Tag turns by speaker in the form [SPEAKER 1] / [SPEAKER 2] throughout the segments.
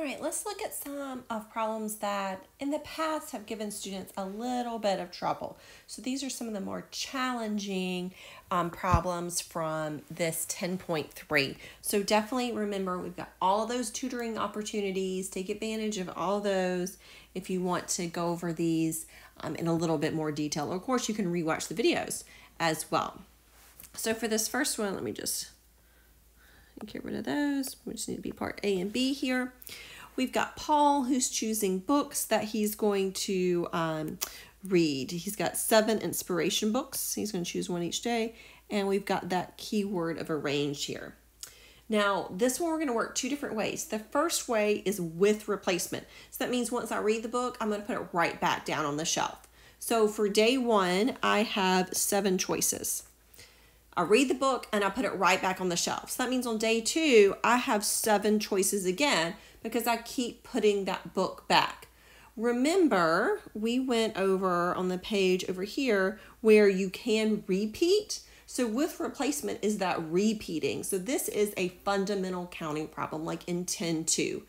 [SPEAKER 1] All right, let's look at some of problems that in the past have given students a little bit of trouble. So these are some of the more challenging problems from this 10.3. So definitely remember we've got all those tutoring opportunities. Take advantage of all those if you want to go over these in a little bit more detail. Of course, you can rewatch the videos as well. So for this first one, let me just get rid of those. We just need to be part A and B here. We've got Paul who's choosing books that he's going to read. He's got 7 inspiration books. He's going to choose one each day. And we've got that keyword of arrange here. Now, this one we're going to work 2 different ways. The first way is with replacement. So that means once I read the book, I'm going to put it right back down on the shelf. So for day 1, I have 7 choices. I read the book and I put it right back on the shelf. So that means on day 2, I have 7 choices again because I keep putting that book back. Remember, we went over on the page over here where you can repeat. So with replacement is that repeating. So this is a fundamental counting problem like in 10.2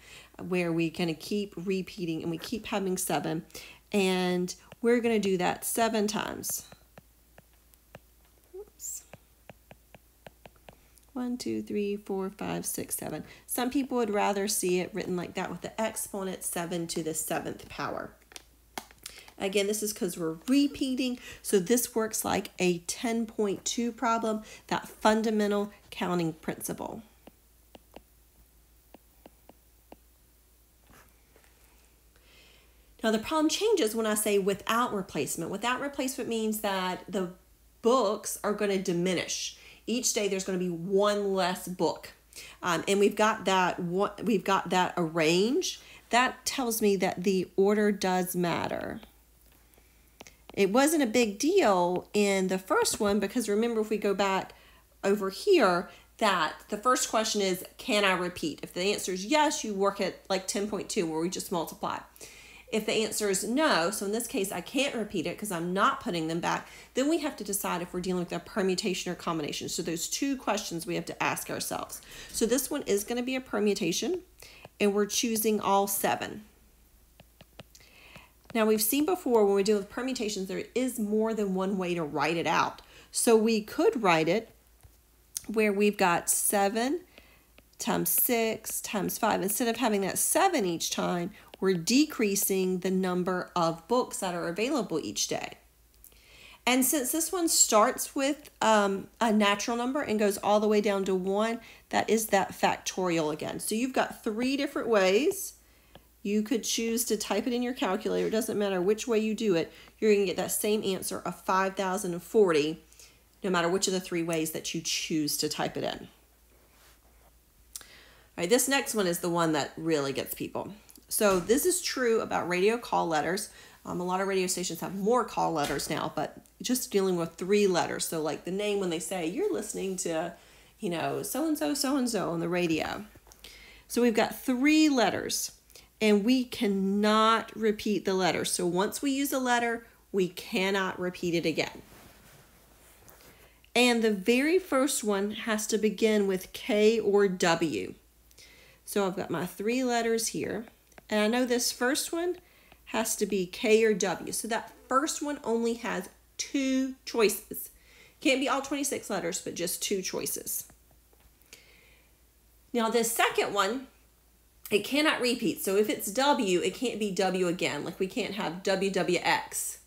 [SPEAKER 1] where we kind of keep repeating and we keep having 7. And we're going to do that 7 times. 1, 2, 3, 4, 5, 6, 7. Some people would rather see it written like that with the exponent 7 to the 7th power. Again, this is because we're repeating, so this works like a 10.2 problem, that fundamental counting principle. Now the problem changes when I say without replacement. Without replacement means that the books are going to diminish. Each day there's going to be 1 less book. And we've got that arrange. That tells me that the order does matter. It wasn't a big deal in the first one because remember if we go back over here that the first question is can I repeat? If the answer is yes, you work at like 10.2 where we just multiply. If the answer is no, so in this case I can't repeat it because I'm not putting them back, then we have to decide if we're dealing with a permutation or combination. So those 2 questions we have to ask ourselves. So this one is going to be a permutation and we're choosing all 7. Now we've seen before when we deal with permutations there is more than one way to write it out. So we could write it where we've got 7 times 6 times 5. Instead of having that 7 each time, we're decreasing the number of books that are available each day. And since this one starts with a natural number and goes all the way down to 1, that is that factorial again. So you've got 3 different ways. You could choose to type it in your calculator. It doesn't matter which way you do it. You're going to get that same answer of 5,040, no matter which of the 3 ways that you choose to type it in. All right, this next one is the one that really gets people. So this is true about radio call letters. A lot of radio stations have more call letters now, but just dealing with 3 letters. So like the name when they say you're listening to, you know, so-and-so on the radio. So we've got 3 letters and we cannot repeat the letter. So once we use a letter, we cannot repeat it again. And the very first one has to begin with K or W. So I've got my 3 letters here. And I know this first one has to be K or W. So that first one only has 2 choices. Can't be all 26 letters, but just 2 choices. Now this second one, it cannot repeat. So if it's W, it can't be W again. Like we can't have WWX.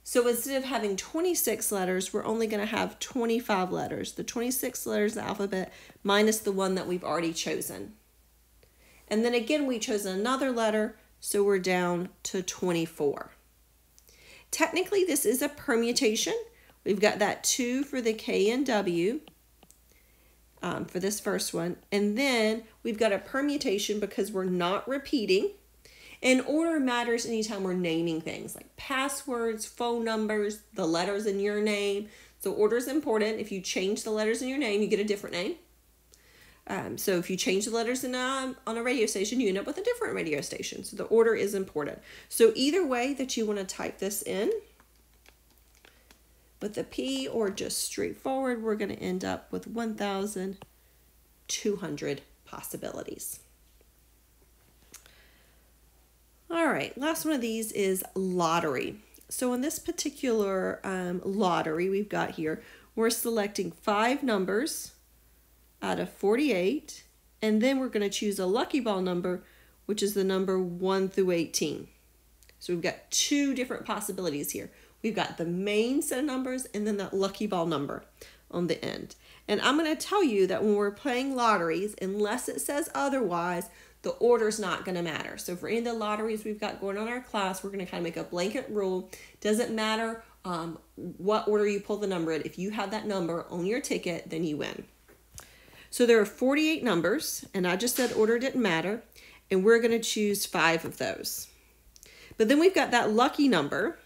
[SPEAKER 1] So instead of having 26 letters, we're only going to have 25 letters. The 26 letters of the alphabet minus the one that we've already chosen. And then again, we chose another letter, so we're down to 24. Technically, this is a permutation. We've got that 2 for the K and W for this first one. And then we've got a permutation because we're not repeating. And order matters anytime we're naming things like passwords, phone numbers, the letters in your name. So order is important. If you change the letters in your name, you get a different name. So if you change the letters on a radio station, you end up with a different radio station. So the order is important. So either way that you want to type this in, with a P or just straightforward, we're going to end up with 1,200 possibilities. All right, last one of these is lottery. So in this particular lottery we've got here, we're selecting 5 numbers out of 48, and then we're going to choose a lucky ball number, which is the number 1 through 18. So we've got 2 different possibilities here. We've got the main set of numbers and then that lucky ball number on the end. And I'm going to tell you that when we're playing lotteries, unless it says otherwise, the order's not going to matter. So for any of the lotteries we've got going on in our class, we're going to kind of make a blanket rule. Doesn't matter what order you pull the number in. If you have that number on your ticket, then you win. So there are 48 numbers, and I just said order didn't matter, and we're going to choose 5 of those. But then we've got that lucky number,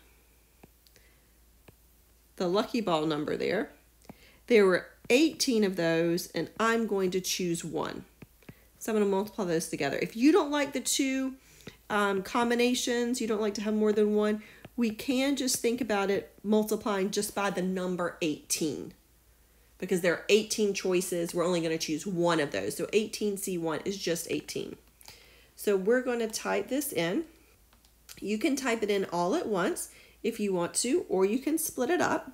[SPEAKER 1] the lucky ball number there. There were 18 of those, and I'm going to choose 1. So I'm going to multiply those together. If you don't like the 2 combinations, you don't like to have more than 1, we can just think about it multiplying just by the number 18. Because there are 18 choices, we're only going to choose 1 of those. So 18C1 is just 18. So we're going to type this in. You can type it in all at once if you want to, or you can split it up.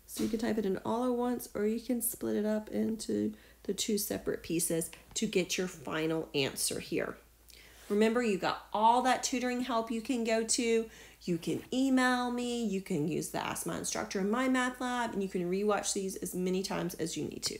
[SPEAKER 1] So you can type it in all at once, or you can split it up into the 2 separate pieces to get your final answer here. Remember, you got all that tutoring help you can go to. You can email me. You can use the Ask My Instructor in My Math Lab, and you can rewatch these as many times as you need to.